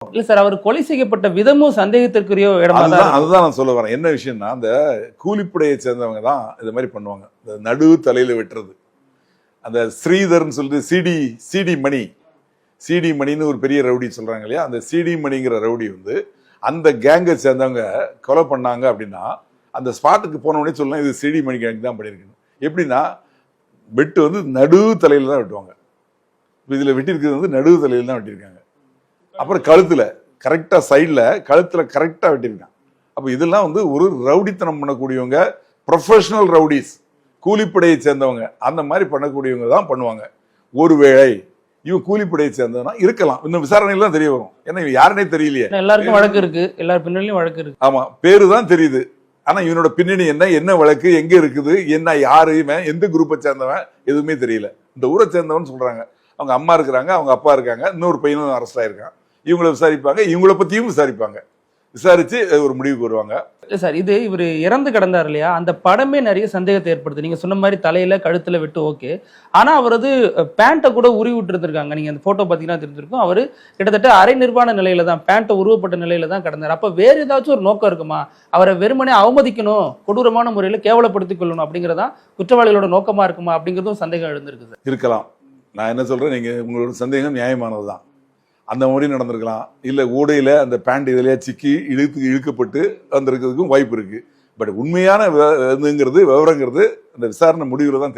இல்ல சார், அவர் கொலை செய்யப்பட்ட விதமும் சந்தேகத்திற்குரிய இடமா தான் அதுதான் நான் சொல்ல வரேன். என்ன விஷயம்னா, அந்த கூலிப்படையை சேர்ந்தவங்க தான் இது மாதிரி பண்ணுவாங்க. இந்த நடு தலையில வெட்டுறது. அந்த ஸ்ரீதர்ன்னு சொல்லிட்டு சிடி மணின்னு ஒரு பெரிய ரவுடி சொல்றாங்க இல்லையா, அந்த சிடி மணிங்கிற ரவுடி வந்து அந்த கேங்கை சேர்ந்தவங்க கொலை பண்ணாங்க அப்படின்னா அந்த ஸ்பாட்டுக்கு போன உடனே சொல்லலாம் இது சிடி மணி கேங் தான் பண்ணியிருக்கணும். எப்படின்னா வெட்டு வந்து நடு தலையில தான் வெட்டுவாங்க. இதுல வெட்டியிருக்கிறது வந்து நடு தலையில தான் வெட்டியிருக்காங்க. அப்புறம் கழுத்துல கரெக்டா சைட்ல கழுத்துல கரெக்டா வெட்டியிருக்காங்க. அப்ப இதெல்லாம் வந்து ஒரு ரவுடித்தனம் பண்ணக்கூடியவங்க, ப்ரொஃபஷனல் ரவுடிஸ், கூலிப்படையை சேர்ந்தவங்க, அந்த மாதிரி பண்ணக்கூடியவங்க தான் பண்ணுவாங்க. ஒருவேளை இவன் கூலிப்படையை சேர்ந்தவனா இருக்கலாம். இன்னும் விசாரணையில தான் தெரிய வரும். ஏன்னா யாருனே தெரியலையே. எல்லாருக்கும் வழக்கு இருக்கு, எல்லார் பின்னணியும் வழக்கு இருக்கு. ஆமா, பேரு தான் தெரியுது. ஆனா இவனோட பின்னணி என்ன வழக்கு, எங்க இருக்குது, என்ன, யாரு, எந்த குரூப்பை சேர்ந்தவன் எதுவுமே தெரியல. இந்த ஊரை சேர்ந்தவன் சொல்றாங்க. அவங்க அம்மா இருக்கிறாங்க, அவங்க அப்பா இருக்காங்க, இன்னொரு பையனும் அரெஸ்ட் ஆயிருக்கான். இவங்களை விசாரிப்பாங்க, இவங்கள பத்தியும் விசாரிப்பாங்க. விசாரிச்சு ஒரு முடிவுக்கு வருவாங்க. சார், இது இவர் இறந்து கிடந்தார் இல்லையா, அந்த படமே நிறைய சந்தேகத்தை ஏற்படுது. நீங்க சொன்ன மாதிரி தலையில கழுத்துல வெட்டு ஓகே, ஆனா அவரது பேண்ட்டை கூட உருவி விட்டு இருந்திருக்காங்க. நீங்க அந்த போட்டோ பாத்தீங்கன்னா தெரிஞ்சிருக்கும். அவரு கிட்டத்தட்ட அரை நிர்வாண நிலையில தான், பேண்ட்டை உருவப்பட்ட நிலையில தான் கிடந்தார். அப்ப வேற ஏதாச்சும் ஒரு நோக்கம் இருக்குமா? அவரை வெறுமனே அவமதிக்கணும், கொடூரமான முறையில கேவலப்படுத்திக் கொள்ளணும் அப்படிங்கறதா குற்றவாளிகளோட நோக்கமா இருக்குமா அப்படிங்கறதும் சந்தேகம் எழுந்திருக்கு சார். இருக்கலாம். நான் என்ன சொல்றேன், நீங்க உங்களோட சந்தேகம் நியாயமானதுதான். அந்த மாதிரி நடந்திருக்கலாம். இல்ல ஊடையில அந்த பேண்ட் இதுலயா சிக்கி இழுக்கப்பட்டு வந்திருக்கிறதுக்கும் வாய்ப்பு இருக்கு. பட் உண்மையான விவரங்கிறது அந்த விசாரணை முடிவுல தான் தெரியும்.